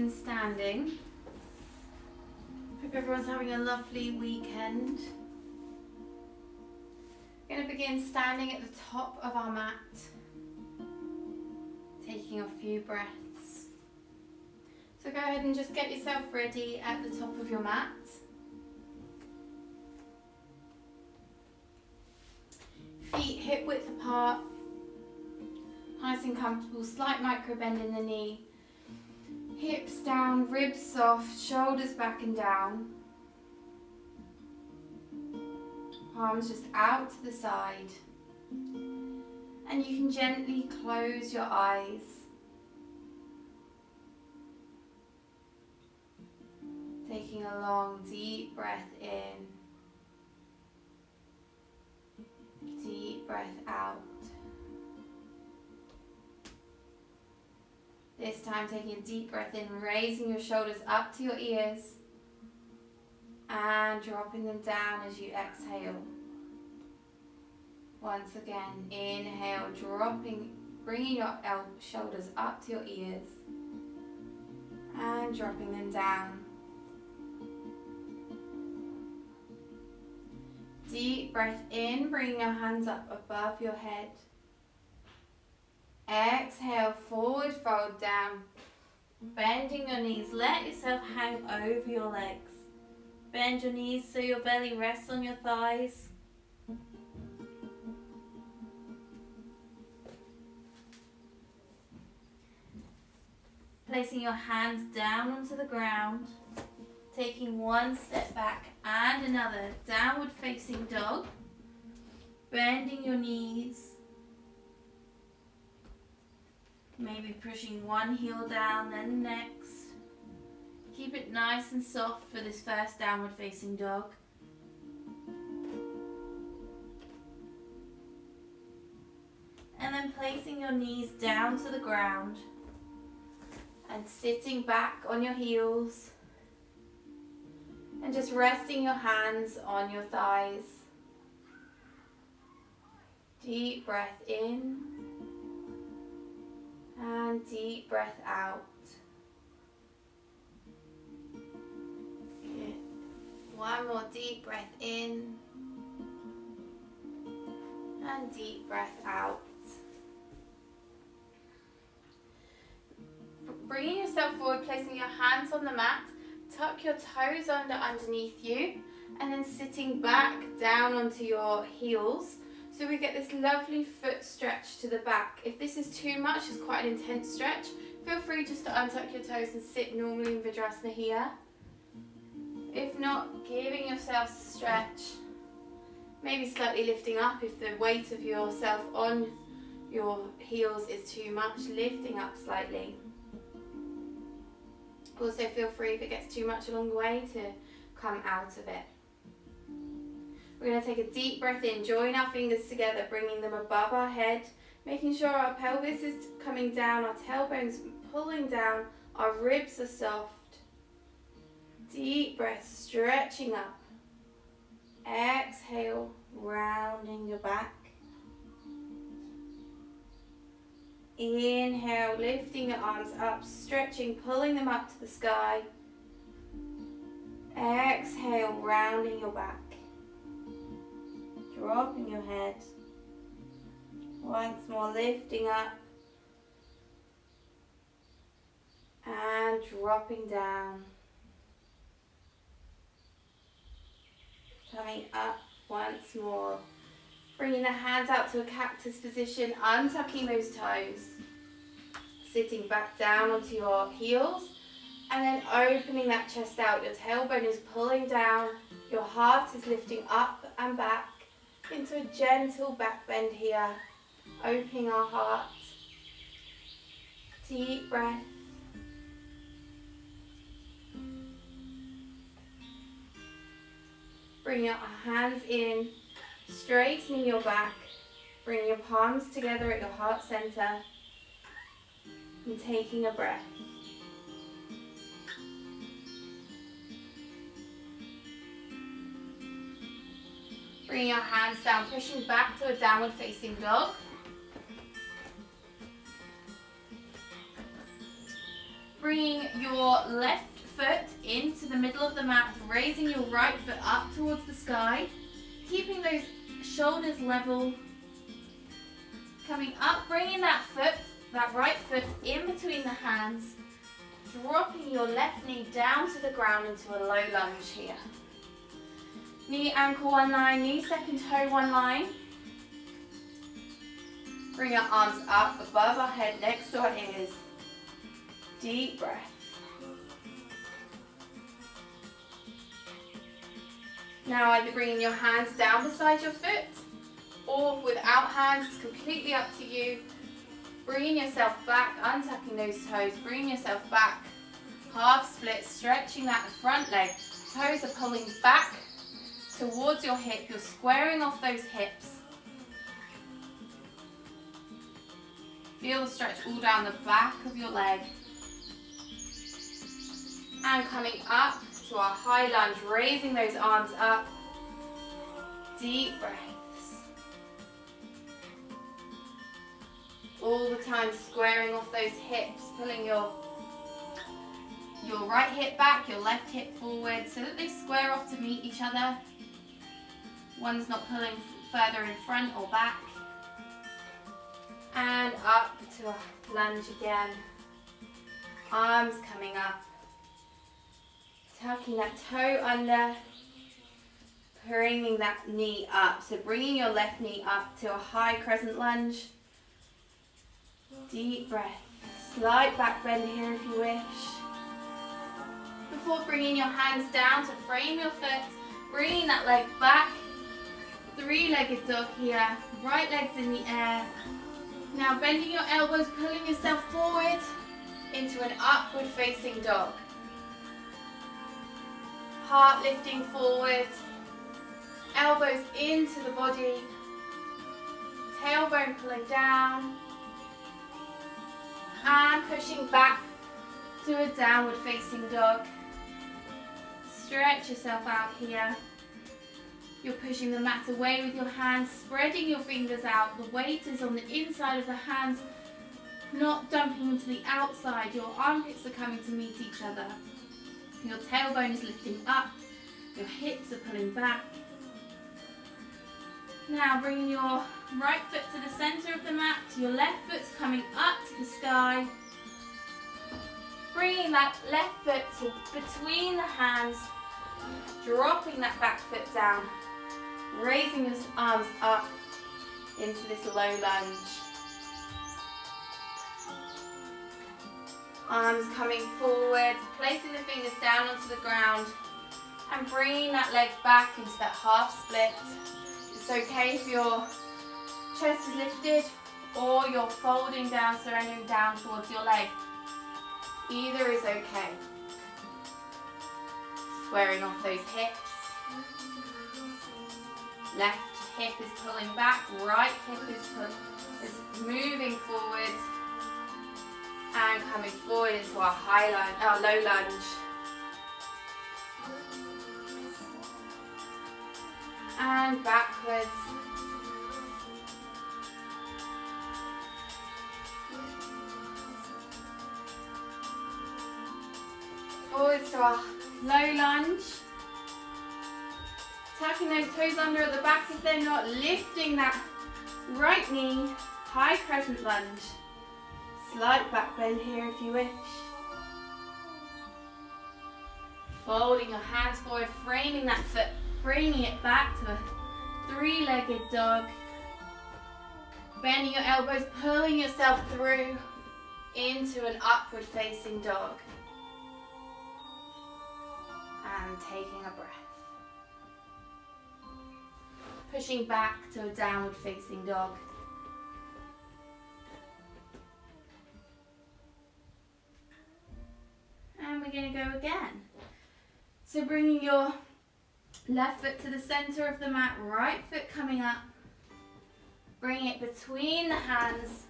begin standing. Hope everyone's having a lovely weekend. We're going to begin standing at the top of our mat, taking a few breaths. So go ahead and just get yourself ready at the top of your mat. Feet hip width apart, nice and comfortable, slight micro bend in the knee. Hips down, ribs soft, shoulders back and down. Palms just out to the side. And you can gently close your eyes. Taking a long, deep breath in. Deep breath out. This time taking a deep breath in, raising your shoulders up to your ears and dropping them down as you exhale. Once again, inhale, bringing your shoulders up to your ears and dropping them down. Deep breath in, bringing your hands up above your head. Exhale, forward fold down. Bending your knees, let yourself hang over your legs. Bend your knees so your belly rests on your thighs. Placing your hands down onto the ground. Taking one step back and another. Downward facing dog. Bending your knees. Maybe pushing one heel down, then the next. Keep it nice and soft for this first downward facing dog. And then placing your knees down to the ground and sitting back on your heels and just resting your hands on your thighs. Deep breath in and deep breath out. Good. One more deep breath in and deep breath out. Bringing yourself forward, placing your hands on the mat, tuck your toes underneath you, and then sitting back down onto your heels. So we get this lovely foot stretch to the back. If this is too much, it's quite an intense stretch, feel free just to untuck your toes and sit normally in Vajrasana here. If not, giving yourself a stretch, maybe slightly lifting up if the weight of yourself on your heels is too much, lifting up slightly. Also feel free if it gets too much along the way to come out of it. We're going to take a deep breath in, join our fingers together, bringing them above our head, making sure our pelvis is coming down, our tailbone's pulling down, our ribs are soft. Deep breath, stretching up. Exhale, rounding your back. Inhale, lifting your arms up, stretching, pulling them up to the sky. Exhale, rounding your back. Dropping your head. Once more, lifting up. And dropping down. Coming up once more. Bringing the hands out to a cactus position, untucking those toes. Sitting back down onto your heels. And then opening that chest out. Your tailbone is pulling down. Your heart is lifting up and back into a gentle back bend here. Opening our heart. Deep breath. Bring your hands in, straightening your back. Bring your palms together at your heart center. And taking a breath. Bring your hands down, pushing back to a downward facing dog. Bringing your left foot into the middle of the mat, raising your right foot up towards the sky, keeping those shoulders level. Coming up, bringing that right foot in between the hands, dropping your left knee down to the ground into a low lunge here. Knee, ankle, one line, knee, second toe, one line. Bring our arms up above our head, next to our ears. Deep breath. Now either bringing your hands down beside your foot or without hands, it's completely up to you. Bringing yourself back, untucking those toes, bringing yourself back. Half split, stretching that front leg. Toes are pulling back towards your hip. You're squaring off those hips. Feel the stretch all down the back of your leg. And coming up to our high lunge, raising those arms up. Deep breaths. All the time squaring off those hips, pulling your right hip back, your left hip forward, so that they square off to meet each other. One's not pulling further in front or back. And up to a lunge again. Arms coming up. Tucking that toe under. Bringing that knee up. So bringing your left knee up to a high crescent lunge. Deep breath. Slight back bend here if you wish. Before bringing your hands down to frame your foot, bringing that leg back. Three-legged dog here. Right leg's in the air. Now bending your elbows, pulling yourself forward into an upward facing dog. Heart lifting forward. Elbows into the body. Tailbone pulling down. And pushing back to a downward facing dog. Stretch yourself out here. You're pushing the mat away with your hands, spreading your fingers out. The weight is on the inside of the hands, not dumping into the outside. Your armpits are coming to meet each other. Your tailbone is lifting up. Your hips are pulling back. Now bringing your right foot to the center of the mat. Your left foot's coming up to the sky. Bringing that left foot to between the hands. Dropping that back foot down. Raising your arms up into this low lunge. Arms coming forward, placing the fingers down onto the ground and bringing that leg back into that half split. It's okay if your chest is lifted or you're folding down, surrendering down towards your leg. Either is okay. Squaring off those hips. Left hip is pulling back, right hip is moving forward and coming forward into our low lunge. And backwards. Forwards to our low lunge. Tucking those toes under at the back if they're not, lifting that right knee, high crescent lunge. Slight back bend here if you wish. Folding your hands forward, framing that foot, bringing it back to a three-legged dog. Bending your elbows, pulling yourself through into an upward facing dog. And taking a breath. Pushing back to a downward facing dog. And we're going to go again. So bringing your left foot to the center of the mat, right foot coming up. Bring it between the hands.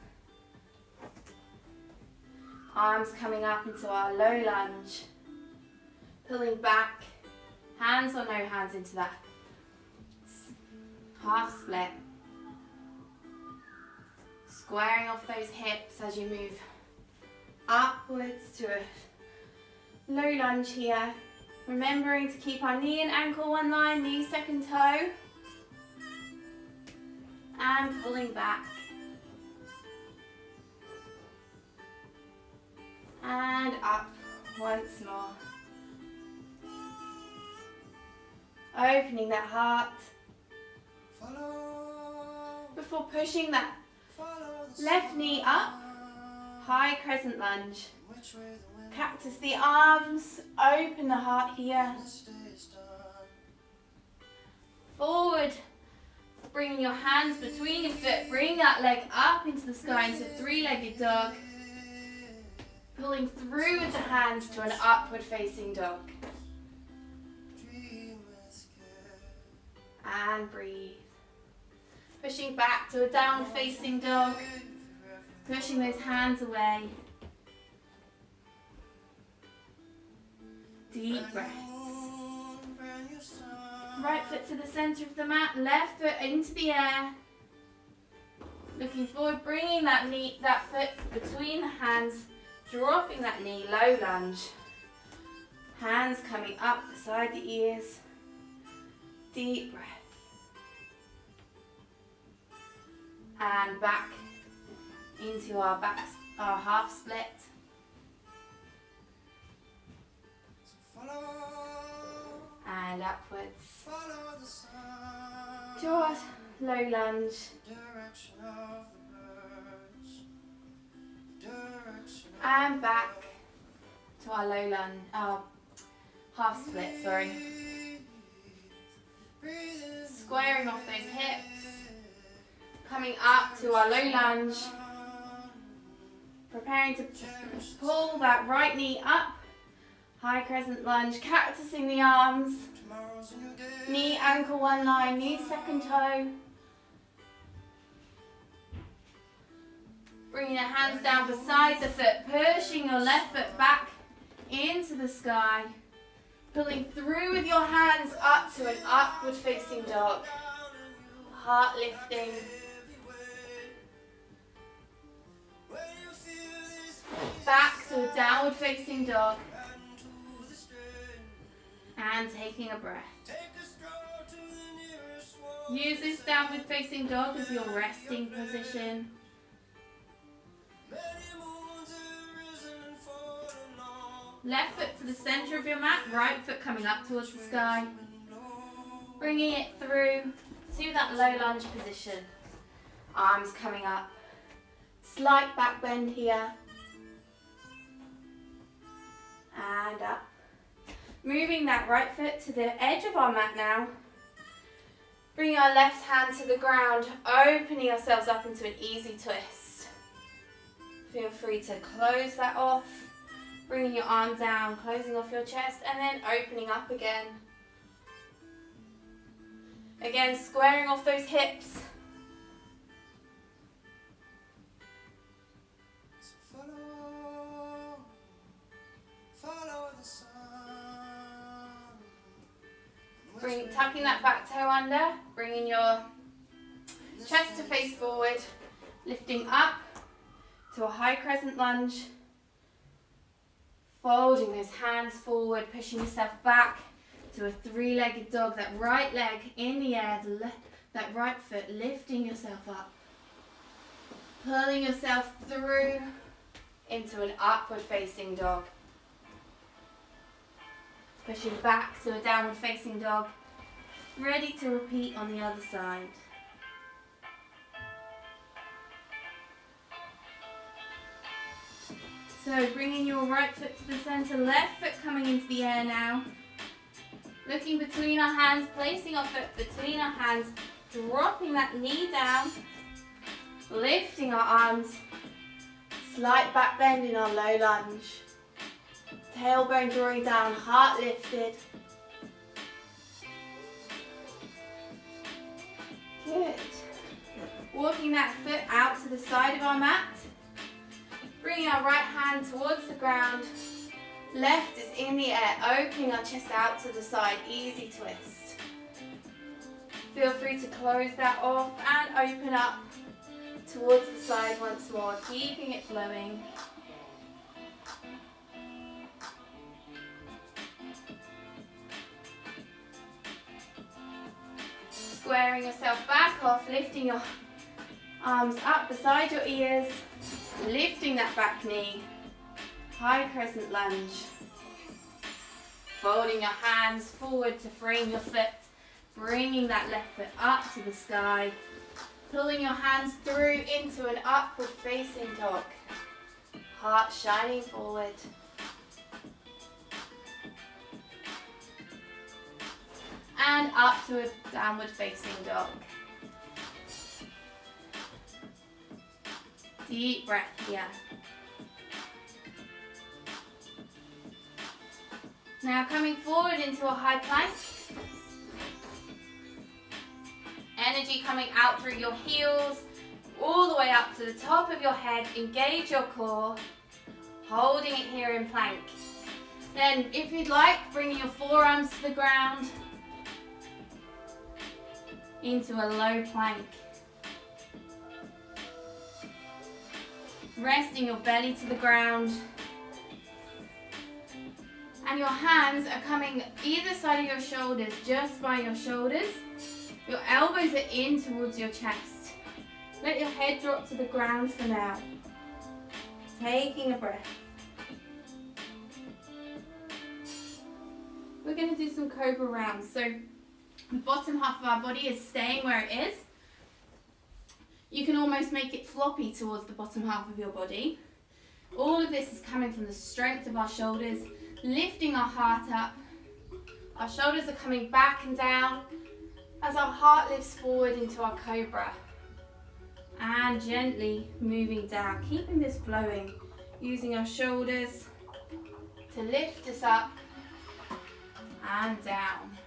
Arms coming up into our low lunge. Pulling back, hands or no hands into that half split. Squaring off those hips as you move upwards to a low lunge here. Remembering to keep our knee and ankle one line, knee second toe. And pulling back. And up once more. Opening that heart. Before pushing that left knee up, high crescent lunge. Cactus the arms, open the heart here. Forward, bringing your hands between your foot, bring that leg up into the sky into three-legged dog. Pulling through with the hands to an upward facing dog. And breathe. Pushing back to a downward facing dog. Pushing those hands away. Deep breaths. Right foot to the center of the mat, left foot into the air. Looking forward, bringing that foot between the hands, dropping that knee, low lunge. Hands coming up beside the ears. Deep breath. And back into our half split. And upwards. To our low lunge. And back to our low lunge, half split, sorry. Squaring off those hips. Coming up to our low lunge. Preparing to pull that right knee up. High crescent lunge, cactusing the arms. Knee, ankle, one line, knee, second toe. Bringing your hands down beside the foot, pushing your left foot back into the sky. Pulling through with your hands up to an upward facing dog. Heart lifting. Back to a downward facing dog. And taking a breath. Use this downward facing dog as your resting position. Left foot to the center of your mat, right foot coming up towards the sky. Bringing it through to that low lunge position. Arms coming up. Slight back bend here. And up. Moving that right foot to the edge of our mat now. Bringing our left hand to the ground, opening ourselves up into an easy twist. Feel free to close that off. Bringing your arm down, closing off your chest, and then opening up again. Again, squaring off those hips. Tucking that back toe under, bringing your chest to face forward, lifting up to a high crescent lunge, folding those hands forward, pushing yourself back to a three-legged dog, that right leg in the air, that right foot lifting yourself up, pulling yourself through into an upward facing dog. Pushing back to a downward facing dog. Ready to repeat on the other side. So bringing your right foot to the center, left foot coming into the air now. Looking between our hands, placing our foot between our hands, dropping that knee down, lifting our arms, slight back bend in our low lunge. Tailbone drawing down, heart lifted. Good. Walking that foot out to the side of our mat. Bringing our right hand towards the ground. Left is in the air, opening our chest out to the side, easy twist. Feel free to close that off and open up towards the side once more, keeping it flowing. Squaring yourself back off, lifting your arms up beside your ears, lifting that back knee, high crescent lunge. Folding your hands forward to frame your foot, bringing that left foot up to the sky, pulling your hands through into an upward facing dog, heart shining forward. And up to a downward facing dog. Deep breath here. Now coming forward into a high plank. Energy coming out through your heels, all the way up to the top of your head. Engage your core, holding it here in plank. Then if you'd like, bringing your forearms to the ground, into a low plank. Resting your belly to the ground. And your hands are coming either side of your shoulders, just by your shoulders. Your elbows are in towards your chest. Let your head drop to the ground for now. Taking a breath. We're going to do some cobra rounds. So the bottom half of our body is staying where it is. You can almost make it floppy towards the bottom half of your body. All of this is coming from the strength of our shoulders, lifting our heart up. Our shoulders are coming back and down as our heart lifts forward into our cobra. And gently moving down, keeping this flowing, using our shoulders to lift us up and down.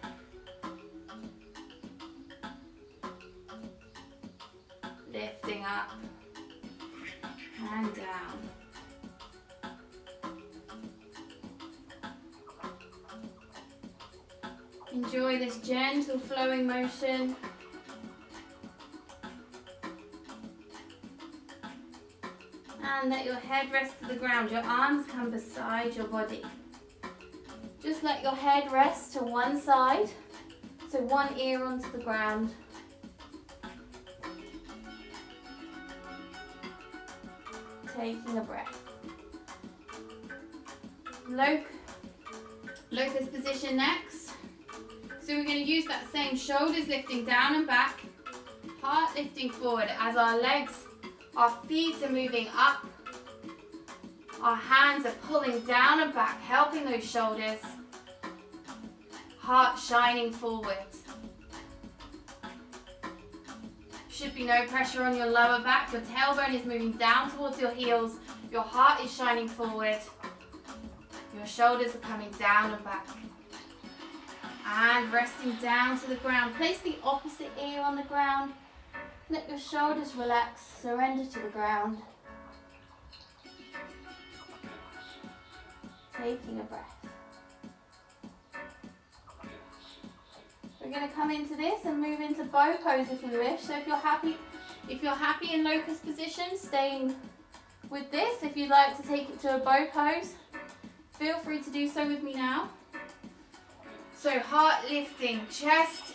Lifting up and down. Enjoy this gentle flowing motion. And let your head rest to the ground. Your arms come beside your body. Just let your head rest to one side. So one ear onto the ground. Taking a breath. Locust position next. So we're going to use that same shoulders lifting down and back, heart lifting forward as our legs, our feet are moving up. Our hands are pulling down and back, helping those shoulders. Heart shining forward. Should be no pressure on your lower back. Your tailbone is moving down towards your heels. Your heart is shining forward. Your shoulders are coming down and back. And resting down to the ground. Place the opposite ear on the ground. Let your shoulders relax. Surrender to the ground. Taking a breath. We're going to come into this and move into bow pose if we wish. So if you're happy in locust position, staying with this. If you'd like to take it to a bow pose, feel free to do so with me now. So heart lifting, chest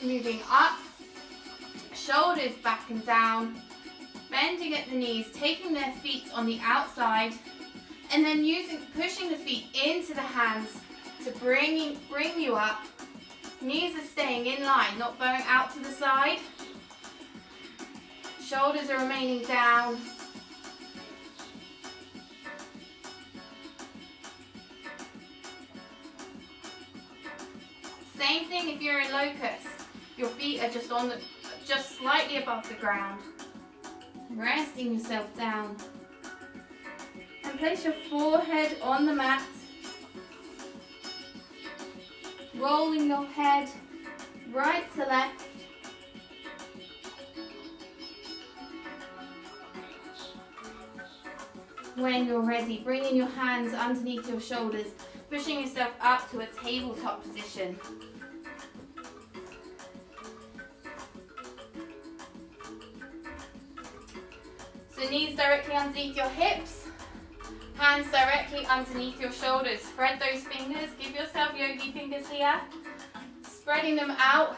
moving up, shoulders back and down, bending at the knees, taking their feet on the outside, and then pushing the feet into the hands to bring you up. Knees are staying in line, not bowing out to the side. Shoulders are remaining down. Same thing if you're in locust. Your feet are just slightly above the ground. Resting yourself down. And place your forehead on the mat. Rolling your head right to left. When you're ready, bringing your hands underneath your shoulders, pushing yourself up to a tabletop position. So knees directly underneath your hips, Hands directly underneath your shoulders. Spread those fingers. Give yourself yogi fingers here. Spreading them out.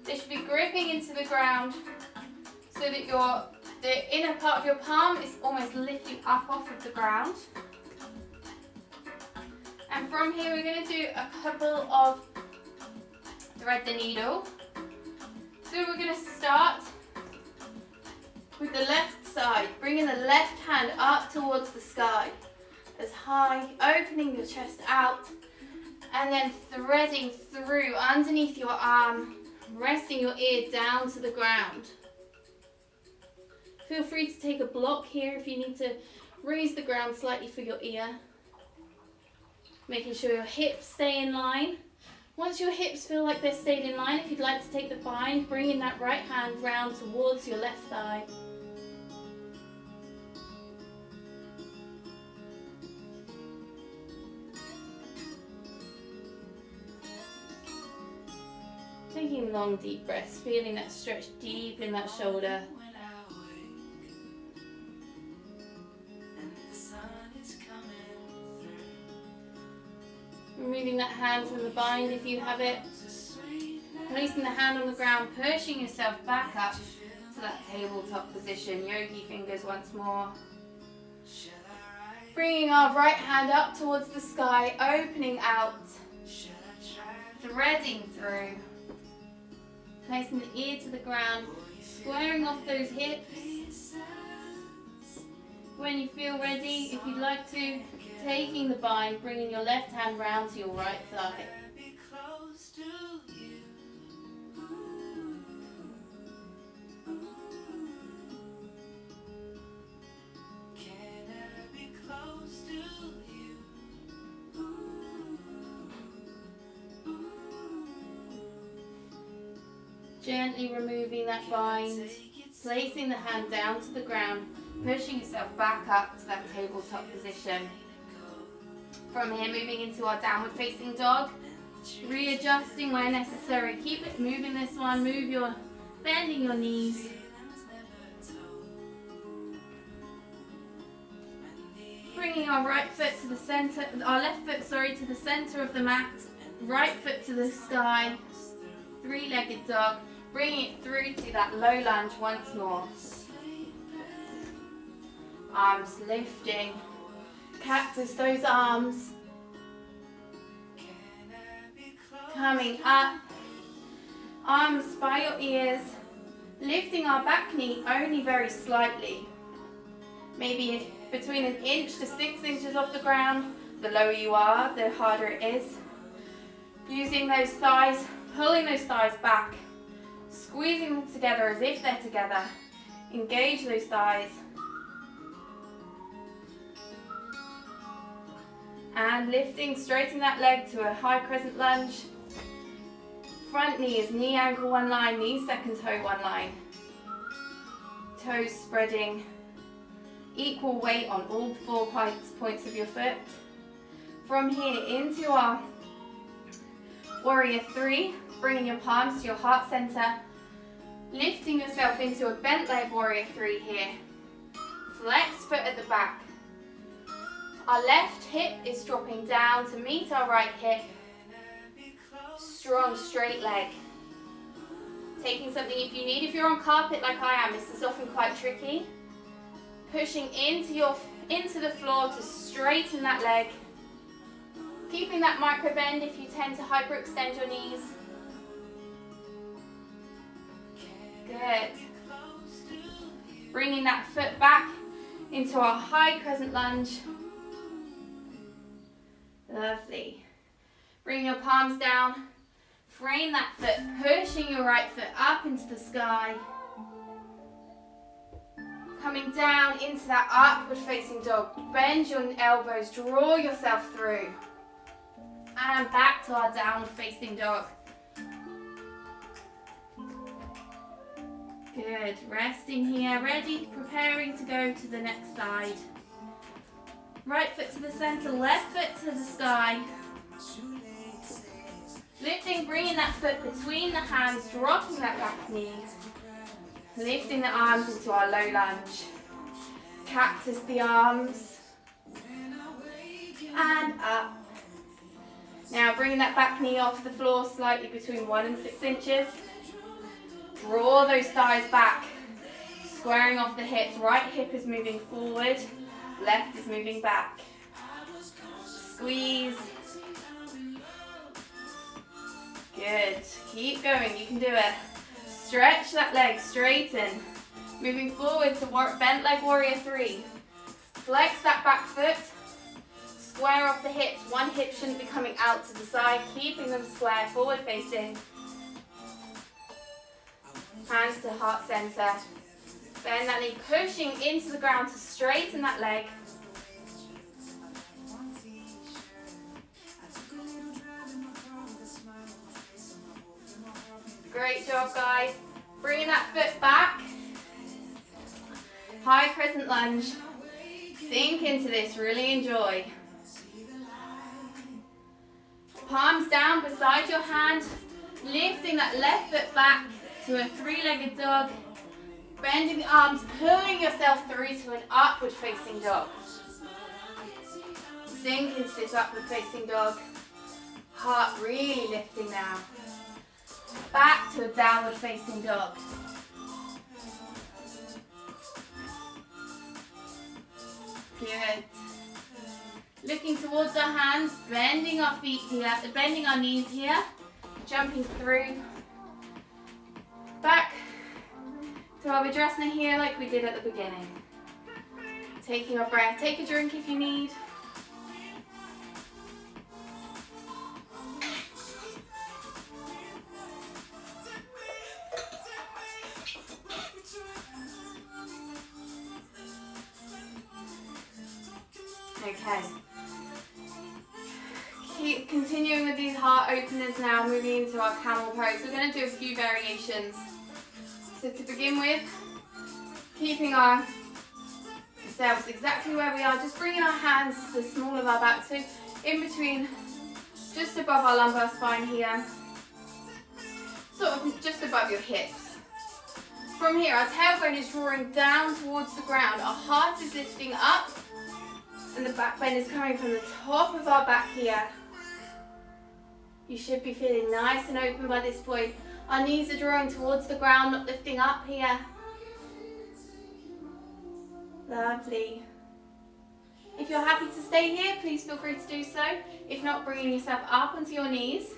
They should be gripping into the ground so that the inner part of your palm is almost lifting up off of the ground. And from here we're going to do a couple of thread the needle. So we're going to start with the left side, bringing the left hand up towards the sky as high, opening your chest out, and then threading through underneath your arm, resting your ear down to the ground. Feel free to take a block here if you need to raise the ground slightly for your ear. Making sure your hips stay in line. Once your hips feel like they're stayed in line, if you'd like to take the bind, bringing that right hand round towards your left thigh. Taking long deep breaths, feeling that stretch deep in that shoulder. Removing that hand from the bind if you have it. Placing the hand on the ground, pushing yourself back up to that tabletop position. Yogi fingers once more. Bringing our right hand up towards the sky, opening out. Threading through. Placing the ear to the ground, squaring off those hips. When you feel ready, if you'd like to, taking the bind, bringing your left hand round to your right thigh. Gently removing that bind, placing the hand down to the ground, pushing yourself back up to that tabletop position. From here, moving into our downward facing dog, readjusting where necessary. Keep it moving this one, bending your knees. Bringing our right foot to the center, our left foot, to the center of the mat, right foot to the sky, three-legged dog. Bringing it through to that low lunge once more. Arms lifting. Cactus those arms. Coming up. Arms by your ears. Lifting our back knee only very slightly. Maybe between 1 inch to 6 inches off the ground. The lower you are, the harder it is. Using those thighs, pulling those thighs back. Squeezing them together as if they're together. Engage those thighs. And lifting, straightening that leg to a high crescent lunge. Front knee is knee ankle one line, knee second toe one line. Toes spreading. Equal weight on all 4 points of your foot. From here into our warrior 3, bringing your palms to your heart center. Lifting yourself into a bent leg warrior 3 here. Flex foot at the back. Our left hip is dropping down to meet our right hip. Strong straight leg. Taking something if you need. If you're on carpet like I am, this is often quite tricky. Pushing into the floor to straighten that leg. Keeping that micro bend if you tend to hyperextend your knees. Good. Bringing that foot back into our high crescent lunge. Lovely. Bring your palms down. Frame that foot, pushing your right foot up into the sky. Coming down into that upward facing dog. Bend your elbows, draw yourself through. And back to our downward facing dog. Good, resting here, ready, preparing to go to the next side. Right foot to the center, left foot to the sky. Lifting, bringing that foot between the hands, dropping that back knee. Lifting the arms into our low lunge. Cactus the arms. And up. Now bringing that back knee off the floor slightly between 1 and 6 inches. Draw those thighs back, squaring off the hips. Right hip is moving forward, left is moving back. Squeeze. Good. Keep going, you can do it. Stretch that leg, straighten. Moving forward to bent leg warrior 3. Flex that back foot. Square off the hips. One hip shouldn't be coming out to the side, keeping them square, forward facing. Hands to heart center. Bend that knee, pushing into the ground to straighten that leg. Great job, guys. Bringing that foot back. High crescent lunge. Sink into this, really enjoy. Palms down beside your hand, lifting that left foot back to a 3-legged dog. Bending the arms, pulling yourself through to an upward facing dog. Sink into this upward facing dog. Heart really lifting now. Back to a downward facing dog. Good. Looking towards our hands, bending our feet here, bending our knees here, jumping through. Back to our Vinyasa here like we did at the beginning. Taking a breath, take a drink if you need. Okay. Keep continuing with these heart openers now, moving into our camel pose. We're going to do a few variations. So to begin with, keeping ourselves exactly where we are, just bringing our hands to the small of our back, so in between, just above our lumbar spine here, sort of just above your hips. From here, our tailbone is drawing down towards the ground, our heart is lifting up, and the back bend is coming from the top of our back here. You should be feeling nice and open by this point. Our knees are drawing towards the ground, not lifting up here. Lovely. If you're happy to stay here, please feel free to do so. If not, bringing yourself up onto your knees.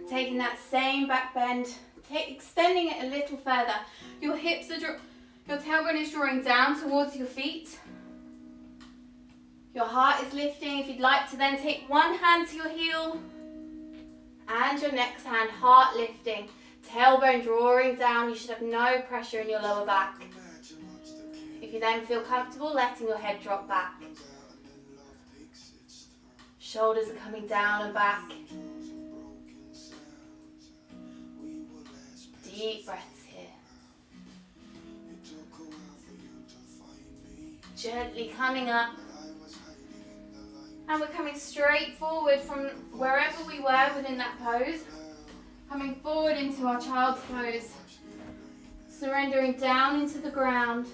Taking that same back bend, extending it a little further. Your hips are your tailbone is drawing down towards your feet. Your heart is lifting. If you'd like to then take one hand to your heel and your next hand, heart lifting. Tailbone drawing down. You should have no pressure in your lower back. If you then feel comfortable, letting your head drop back. Shoulders are coming down and back. Deep breaths here. Gently coming up. And we're coming straight forward from wherever we were within that pose. Coming forward into our child's pose. Surrendering down into the ground.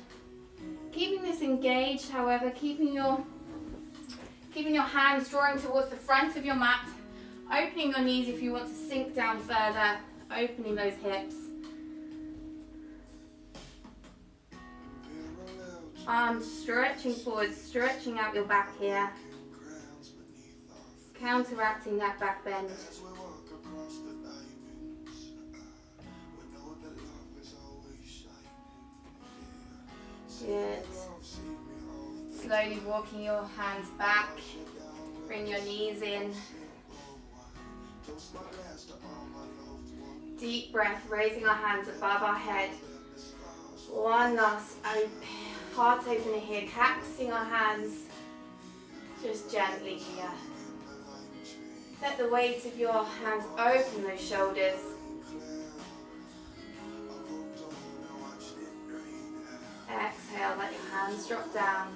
Keeping this engaged, however, keeping your hands drawing towards the front of your mat. Opening your knees if you want to sink down further. Opening those hips. Arms stretching forward, stretching out your back here. Counteracting that back bend. Good. Slowly walking your hands back. Bring your knees in. Deep breath, raising our hands above our head. One last heart opener here, cactusing our hands. Just gently here. Let the weight of your hands open those shoulders. Exhale, let your hands drop down.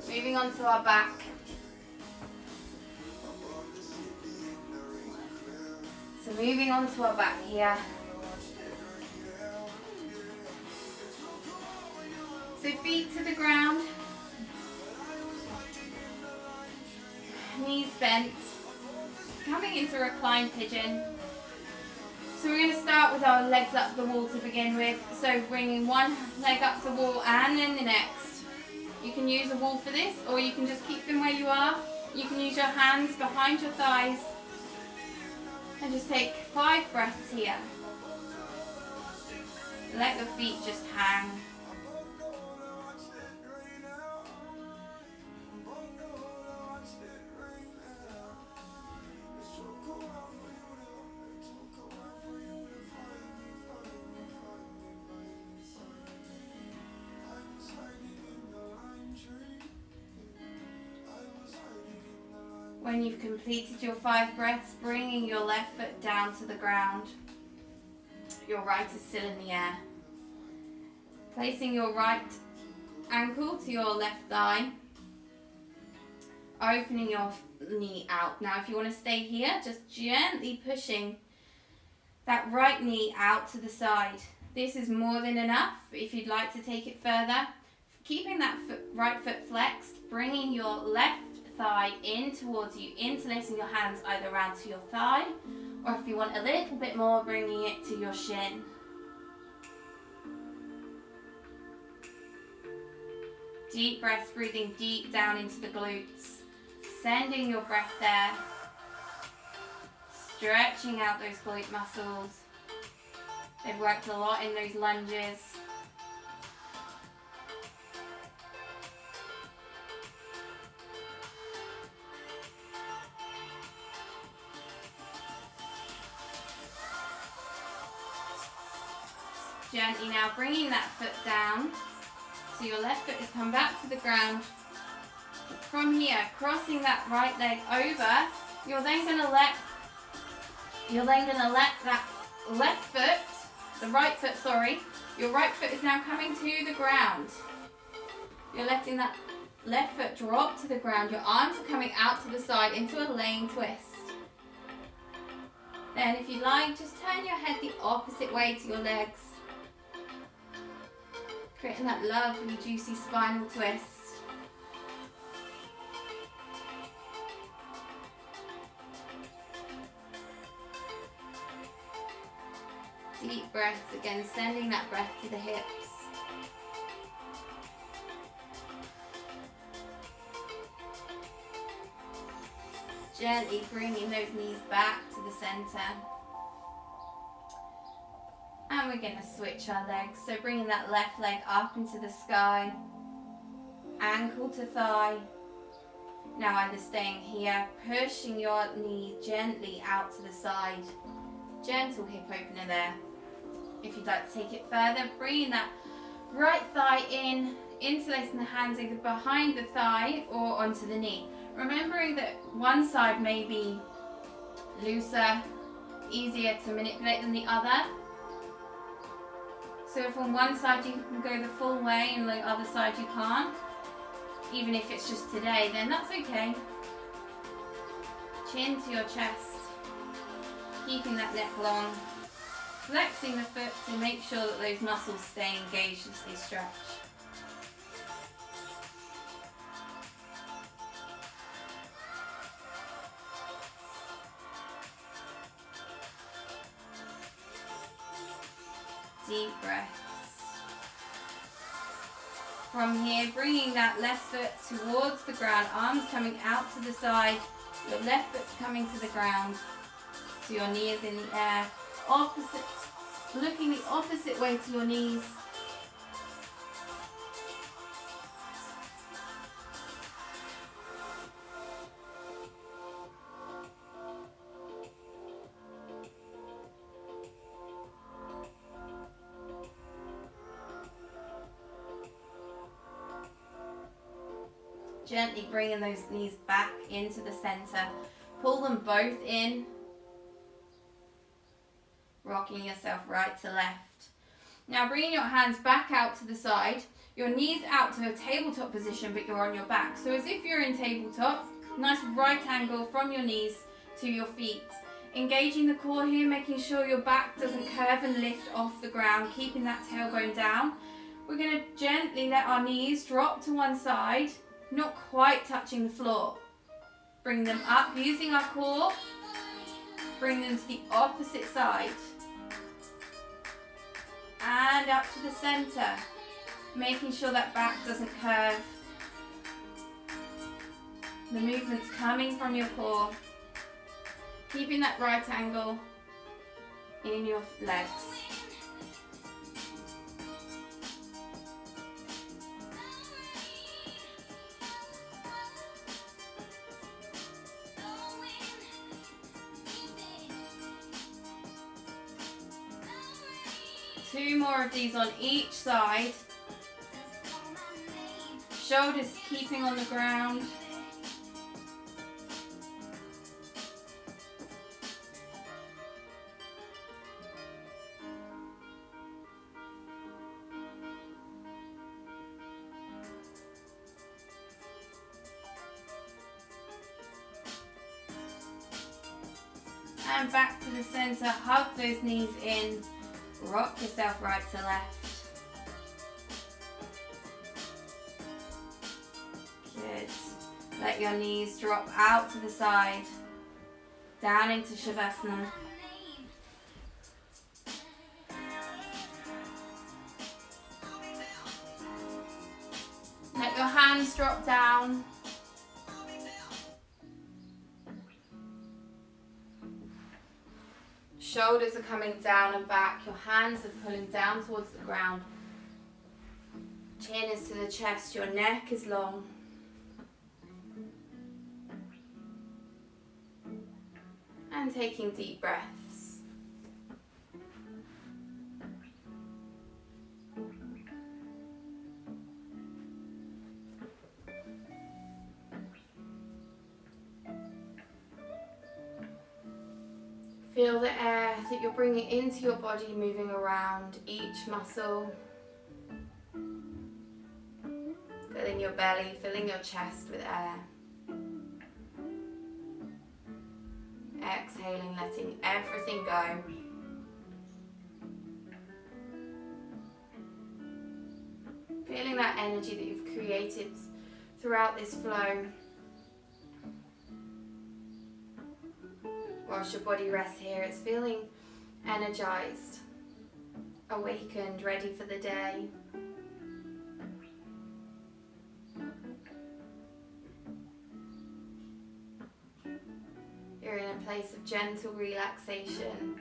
Good. Moving on to our back. So moving on to our back here. So feet to the ground, knees bent, coming into reclined pigeon. So we're going to start with our legs up the wall to begin with. So bringing one leg up the wall and then the next. You can use a wall for this, or you can just keep them where you are. You can use your hands behind your thighs and just take 5 breaths here. Let your feet just hang. When you've completed your 5 breaths, bringing your left foot down to the ground. Your right is still in the air. Placing your right ankle to your left thigh. Opening your knee out. Now if you want to stay here, just gently pushing that right knee out to the side. This is more than enough. If you'd like to take it further, keeping that right foot flexed, bringing your left thigh in towards you, interlacing your hands either around to your thigh, or if you want a little bit more, bringing it to your shin. Deep breaths, breathing deep down into the glutes, sending your breath there, stretching out those glute muscles. They've worked a lot in those lunges. Gently now bringing that foot down. So your left foot has come back to the ground. From here, crossing that right leg over, you're then going to let that left foot, your right foot is now coming to the ground. You're letting that left foot drop to the ground. Your arms are coming out to the side into a lane twist. Then if you like, just turn your head the opposite way to your legs. Creating that lovely juicy spinal twist. Deep breaths again, sending that breath to the hips. Gently bringing those knees back to the center. And we're going to switch our legs. So bringing that left leg up into the sky. Ankle to thigh. Now either staying here, pushing your knee gently out to the side. Gentle hip opener there. If you'd like to take it further, bringing that right thigh in, interlacing the hands either behind the thigh or onto the knee. Remembering that one side may be looser, easier to manipulate than the other. So if on one side you can go the full way and the other side you can't, even if it's just today, then that's okay. Chin to your chest, keeping that neck long, flexing the foot to make sure that those muscles stay engaged as they stretch. Deep breaths. From here, bringing that left foot towards the ground, arms coming out to the side, your left foot's coming to the ground, so your knee is in the air. Opposite, looking the opposite way to your knees. Gently bringing those knees back into the center. Pull them both in. Rocking yourself right to left. Now bringing your hands back out to the side. Your knees out to a tabletop position, but you're on your back. So as if you're in tabletop. Nice right angle from your knees to your feet. Engaging the core here, making sure your back doesn't curve and lift off the ground. Keeping that tailbone down. We're going to gently let our knees drop to one side, not quite touching the floor. Bring them up using our core. Bring them to the opposite side. And up to the center, making sure that back doesn't curve. The movement's coming from your core, keeping that right angle in your legs. Two more of these on each side. Shoulders keeping on the ground. And back to the center, hug those knees in, rock yourself right to left. Good. Let your knees drop out to the side, down into Shavasana. Let your hands drop down. Shoulders are coming down and back. Your hands are pulling down towards the ground. Chin is to the chest. Your neck is long. And taking deep breaths. Feel the air that you're bringing into your body moving around each muscle. Filling your belly, filling your chest with air. Exhaling, letting everything go. Feeling that energy that you've created throughout this flow. Whilst your body rests here, it's feeling energized, awakened, ready for the day. You're in a place of gentle relaxation.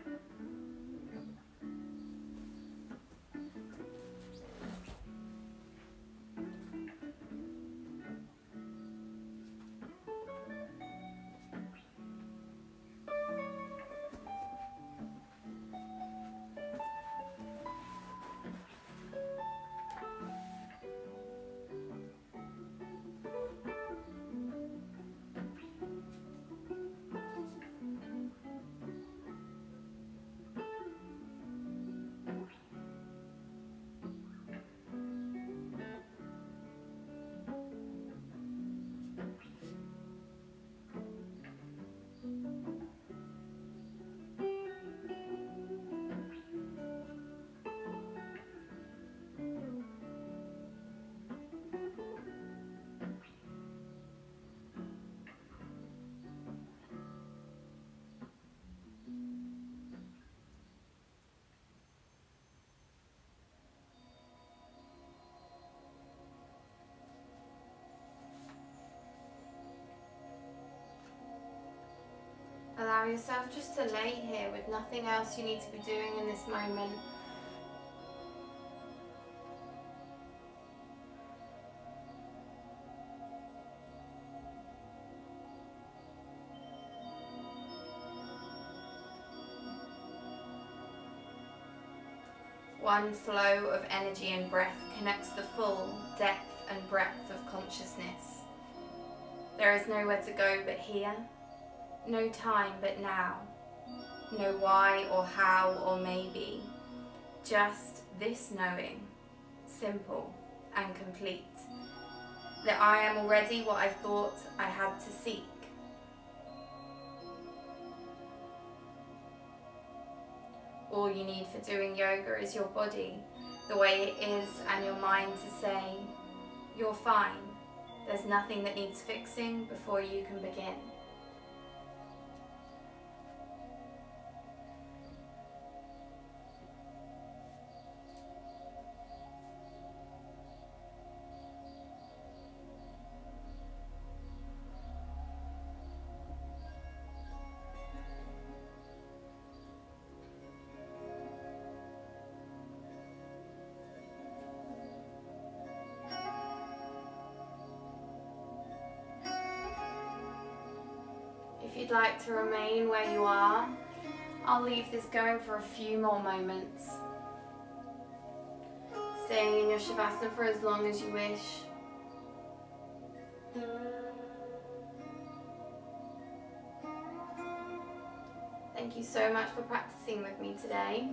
Allow yourself just to lay here with nothing else you need to be doing in this moment. One flow of energy and breath connects the full depth and breadth of consciousness. There is nowhere to go but here. No time but now. No why or how or maybe. Just this knowing, simple and complete, that I am already what I thought I had to seek. All you need for doing yoga is your body the way it is and your mind to say, you're fine. There's nothing that needs fixing before you can begin. If you'd like to remain where you are, I'll leave this going for a few more moments. Staying in your Shavasana for as long as you wish. Thank you so much for practicing with me today.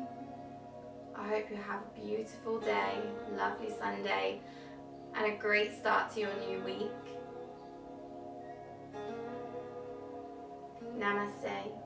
I hope you have a beautiful day, lovely Sunday, and a great start to your new week. Namaste.